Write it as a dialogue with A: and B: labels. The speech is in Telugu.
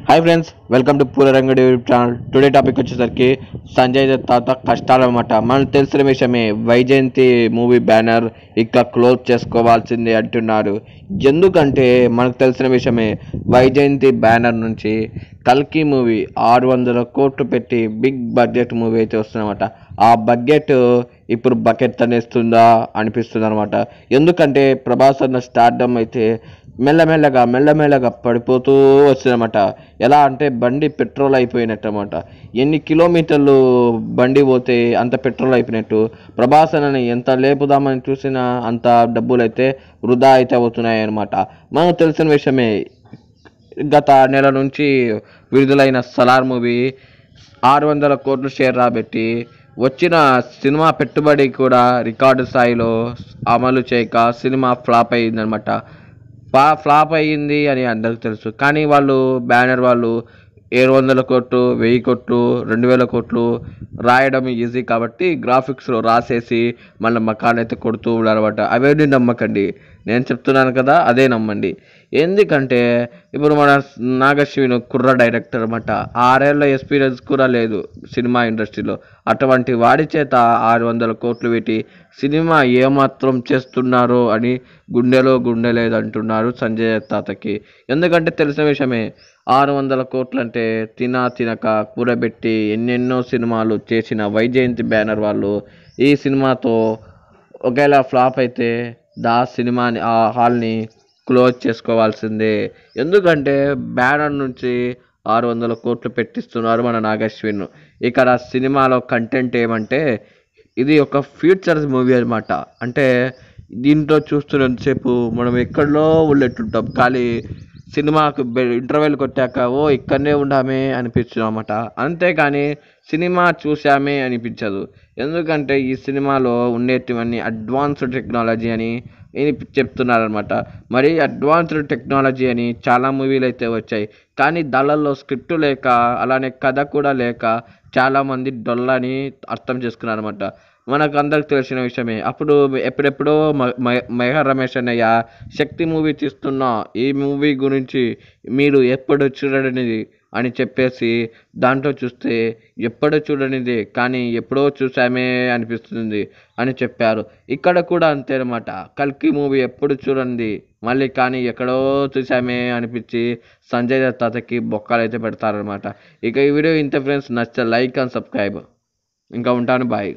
A: హాయ్ ఫ్రెండ్స్, వెల్కమ్ టు పూలరంగడి యూట్యూబ్ ఛానల్. టుడే టాపిక్ వచ్చేసరికి సంజయ్ దత్ తాత కష్టాలు అనమాట. మనకు తెలిసిన విషయమే, వైజయంతి మూవీ బ్యానర్ ఇక క్లోజ్ చేసుకోవాల్సిందే అంటున్నారు. ఎందుకంటే మనకు తెలిసిన విషయమే, వైజయంతి బ్యానర్ నుంచి కల్కి మూవీ 600 కోట్లు పెట్టి బిగ్ బడ్జెట్ మూవీ అయితే వస్తుందన్నమాట. ఆ బడ్జెట్ ఇప్పుడు బకెట్ తనేస్తుందా అనిపిస్తుంది అనమాట. ఎందుకంటే ప్రభాస్ అన్న స్టార్డమ్ అయితే మెల్లమెల్లగా పడిపోతూ వచ్చిందన్నమాట. ఎలా అంటే బండి పెట్రోల్ అయిపోయినట్టు అనమాట. ఎన్ని కిలోమీటర్లు బండి పోతే అంత పెట్రోల్ అయిపోయినట్టు. ప్రభాస్ అన్నని ఎంత లేపుదామని చూసినా అంత డబ్బులు అయితే వృధా అయితే అవుతున్నాయి అనమాట. మనకు తెలిసిన విషయమే, గత నెల నుంచి విడుదలైన సలార్ మూవీ 600 కోట్లు షేర్ రాబెట్టి వచ్చిన సినిమా పెట్టుబడి కూడా రికార్డు స్థాయిలో అమలు చేయక సినిమా ఫ్లాప్ అయ్యిందనమాట. ఫ్లాప్ అయ్యింది అని అందరికి తెలుసు, కానీ వాళ్ళు బ్యానర్ వాళ్ళు 700 కోట్లు, 1000 కోట్లు, 2000 కోట్లు రాయడం ఈజీ కాబట్టి గ్రాఫిక్స్లో రాసేసి మళ్ళీ మకాన్ అయితే కొడుతూ ఉన్నారన్నమాట. అవేంటి నమ్మకండి, నేను చెప్తున్నాను కదా, అదే నమ్మండి. ఎందుకంటే ఇప్పుడు మన నాగశ్విన్ కుర్ర డైరెక్టర్ అనమాట. 6 ఏళ్ళ ఎక్స్పీరియన్స్ కూడా లేదు సినిమా ఇండస్ట్రీలో. అటువంటి వాడి చేత 600 కోట్లు పెట్టి సినిమా ఏమాత్రం చేస్తున్నారో అని గుండె లేదంటున్నారు సంజయ్ తాతకి. ఎందుకంటే తెలిసిన విషయమే, 600 కోట్లు అంటే తినక కూరబెట్టి ఎన్నెన్నో సినిమాలు చేసిన వైజయంతి బ్యానర్ వాళ్ళు ఈ సినిమాతో ఒకవేళ ఫ్లాప్ అయితే సినిమాని, ఆ హాల్ని క్లోజ్ చేసుకోవాల్సిందే. ఎందుకంటే బ్యానర్ నుంచి 600 కోట్లు పెట్టిస్తున్నారు మన నాగశ్విన్. ఇక్కడ సినిమాలో కంటెంట్ ఏమంటే, ఇది ఒక ఫ్యూచర్ మూవీ అనమాట. అంటే దీంట్లో చూస్తున్నంతసేపు మనం ఎక్కడో ఉండేటుంటాం, కానీ సినిమాకు ఇంటర్వెల్ కొట్టాక ఇక్కడనే ఉండామే అనిపించదు అనమాట. అంతేకాని సినిమా చూసామే అనిపించదు. ఎందుకంటే ఈ సినిమాలో ఉండేటివన్నీ అడ్వాన్స్డ్ టెక్నాలజీ అని చెప్తున్నారనమాట. మరి అడ్వాన్స్డ్ టెక్నాలజీ అని చాలా మూవీలు అయితే వచ్చాయి, కానీ దానిలో స్క్రిప్ట్ లేక, అలానే కథ కూడా లేక చాలామంది డొల్లని అర్థం చేసుకున్నారనమాట. మనకు అందరికి తెలిసిన విషయమే. అప్పుడు ఎప్పుడెప్పుడో మెహర్ రమేష్ అన్నయ్య శక్తి మూవీ తీస్తున్నా, ఈ మూవీ గురించి మీరు ఎప్పుడు చూడనిది అని చెప్పేసి దాంట్లో చూస్తే ఎప్పుడో చూడనిది కానీ ఎప్పుడో చూసామే అనిపిస్తుంది అని చెప్పారు. ఇక్కడ కూడా అంతే అనమాట. కల్కి మూవీ ఎప్పుడు చూడండి మళ్ళీ కానీ ఎక్కడో చూసామే అనిపించి సంజయ్ దత్ తాతకి బొక్కలు అయితే పెడతారనమాట. ఇక ఈ వీడియో ఇంత ఫ్రెండ్స్, నచ్చితే లైక్ అండ్ సబ్స్క్రైబ్. ఇంకా ఉంటాను, బాయ్.